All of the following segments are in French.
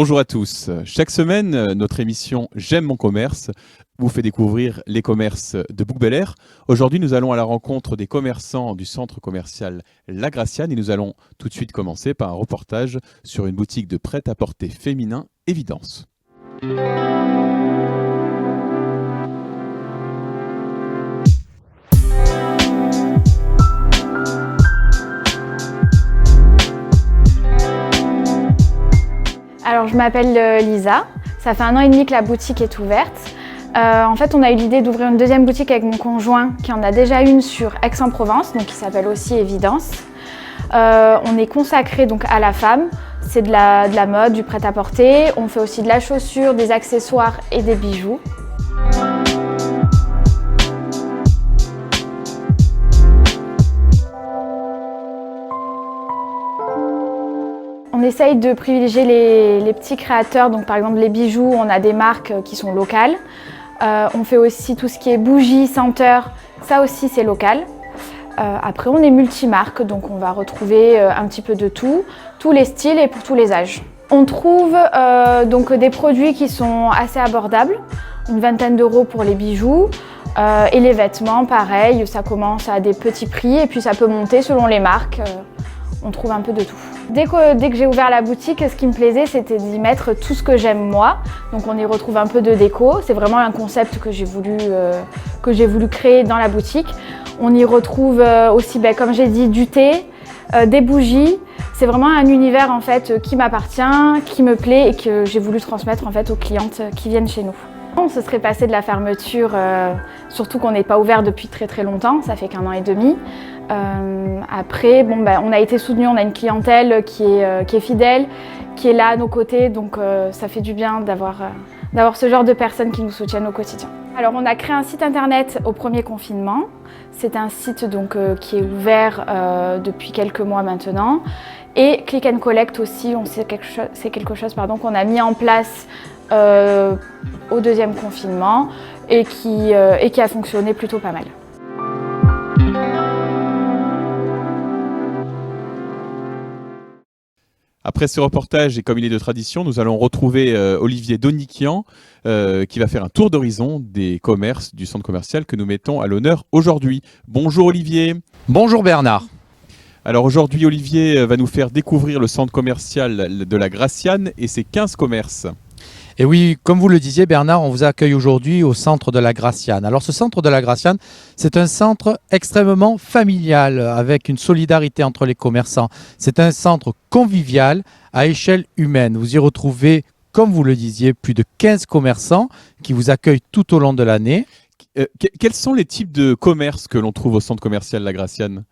Bonjour à tous. Chaque semaine, notre émission J'aime mon commerce vous fait découvrir les commerces de Bouc-Bel-Air. Aujourd'hui, nous allons à la rencontre des commerçants du centre commercial La Graciane et nous allons tout de suite commencer par un reportage sur une boutique de prêt-à-porter féminin Évidence. Alors je m'appelle Lisa, ça fait 1 an et demi que la boutique est ouverte. En fait on a eu l'idée d'ouvrir une deuxième boutique avec mon conjoint qui en a déjà une sur Aix-en-Provence, donc qui s'appelle aussi Évidence. On est consacré donc à la femme, c'est de la mode, du prêt-à-porter, on fait aussi de la chaussure, des accessoires et des bijoux. On essaye de privilégier les petits créateurs, donc par exemple les bijoux, on a des marques qui sont locales. On fait aussi tout ce qui est bougies, senteurs, ça aussi c'est local. Après on est multimarque, donc on va retrouver un petit peu de tout, tous les styles et pour tous les âges. On trouve donc des produits qui sont assez abordables, une vingtaine d'euros pour les bijoux. Et les vêtements, pareil, ça commence à des petits prix et puis ça peut monter selon les marques. On trouve un peu de tout. Dès que j'ai ouvert la boutique, ce qui me plaisait, c'était d'y mettre tout ce que j'aime moi. Donc on y retrouve un peu de déco. C'est vraiment un concept que j'ai voulu créer dans la boutique. On y retrouve aussi, comme j'ai dit, du thé, des bougies. C'est vraiment un univers en fait qui m'appartient, qui me plaît et que j'ai voulu transmettre en fait aux clientes qui viennent chez nous. On se serait passé de la fermeture, surtout qu'on n'est pas ouvert depuis très longtemps, ça fait qu'1 an et demi. Après, on a été soutenus, on a une clientèle qui est fidèle, qui est là à nos côtés, donc ça fait du bien d'avoir ce genre de personnes qui nous soutiennent au quotidien. Alors on a créé un site internet au premier confinement. C'est un site donc, qui est ouvert depuis quelques mois maintenant. Et Click and Collect aussi, c'est quelque chose qu'on a mis en place au deuxième confinement et qui a fonctionné plutôt pas mal. Après ce reportage, et comme il est de tradition, nous allons retrouver Olivier Doniquian qui va faire un tour d'horizon des commerces du centre commercial que nous mettons à l'honneur aujourd'hui. Bonjour Olivier. Bonjour Bernard. Alors aujourd'hui, Olivier va nous faire découvrir le centre commercial de La Graciane et ses 15 commerces. Et oui, comme vous le disiez Bernard, on vous accueille aujourd'hui au centre de La Graciane. Alors ce centre de La Graciane, c'est un centre extrêmement familial avec une solidarité entre les commerçants. C'est un centre convivial à échelle humaine. Vous y retrouvez, comme vous le disiez, plus de 15 commerçants qui vous accueillent tout au long de l'année. Quels sont les types de commerces que l'on trouve au centre commercial La Graciane ?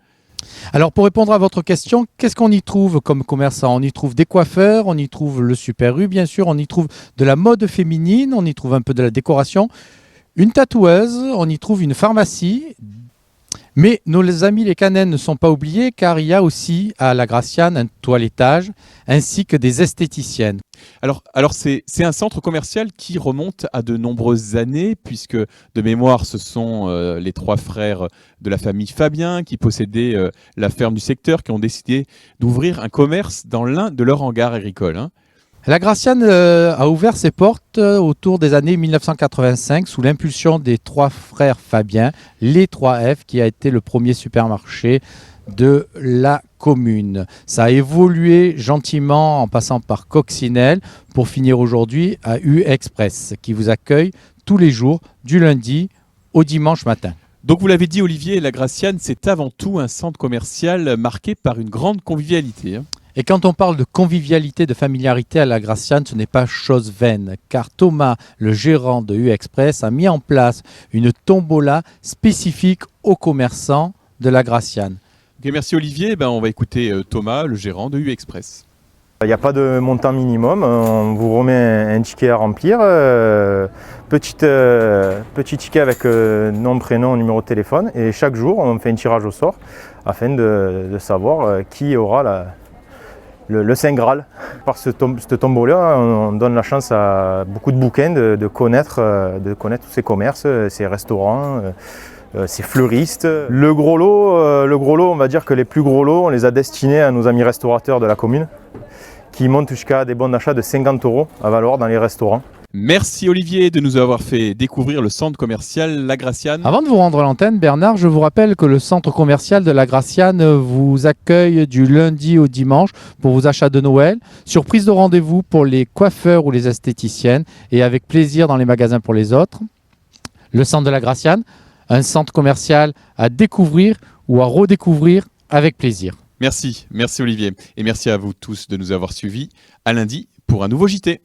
Alors pour répondre à votre question, qu'est-ce qu'on y trouve comme commerçant? On y trouve des coiffeurs, on y trouve le Super U bien sûr, on y trouve de la mode féminine, on y trouve un peu de la décoration, une tatoueuse, on y trouve une pharmacie. Mais nos amis les canins ne sont pas oubliés car il y a aussi à La Graciane un toilettage ainsi que des esthéticiennes. Alors c'est un centre commercial qui remonte à de nombreuses années puisque de mémoire ce sont les 3 frères de la famille Fabien qui possédaient la ferme du secteur qui ont décidé d'ouvrir un commerce dans l'un de leurs hangars agricoles. La Graciane a ouvert ses portes autour des années 1985 sous l'impulsion des 3 frères Fabien, les 3F, qui a été le premier supermarché de la commune. Ça a évolué gentiment en passant par Coccinelle pour finir aujourd'hui à U-Express qui vous accueille tous les jours du lundi au dimanche matin. Donc vous l'avez dit Olivier, La Graciane c'est avant tout un centre commercial marqué par une grande convivialité. Et quand on parle de convivialité, de familiarité à La Graciane, ce n'est pas chose vaine, car Thomas, le gérant de U-Express, a mis en place une tombola spécifique aux commerçants de La Graciane. Okay, merci Olivier, on va écouter Thomas, le gérant de U-Express. Il n'y a pas de montant minimum, on vous remet un ticket à remplir, petit ticket avec nom, prénom, numéro de téléphone, et chaque jour on fait un tirage au sort afin de savoir qui aura le Saint Graal. Par cette tombola, on donne la chance à beaucoup de bouquins de connaître tous ces commerces, ces restaurants, ces fleuristes. Le gros lot, on va dire que les plus gros lots, on les a destinés à nos amis restaurateurs de la commune qui montent jusqu'à des bons d'achat de 50 € à valoir dans les restaurants. Merci Olivier de nous avoir fait découvrir le centre commercial La Graciane. Avant de vous rendre à l'antenne, Bernard, je vous rappelle que le centre commercial de La Graciane vous accueille du lundi au dimanche pour vos achats de Noël, sur prise de rendez-vous pour les coiffeurs ou les esthéticiennes et avec plaisir dans les magasins pour les autres. Le centre de La Graciane, un centre commercial à découvrir ou à redécouvrir avec plaisir. Merci Olivier. Et merci à vous tous de nous avoir suivis. À lundi pour un nouveau JT.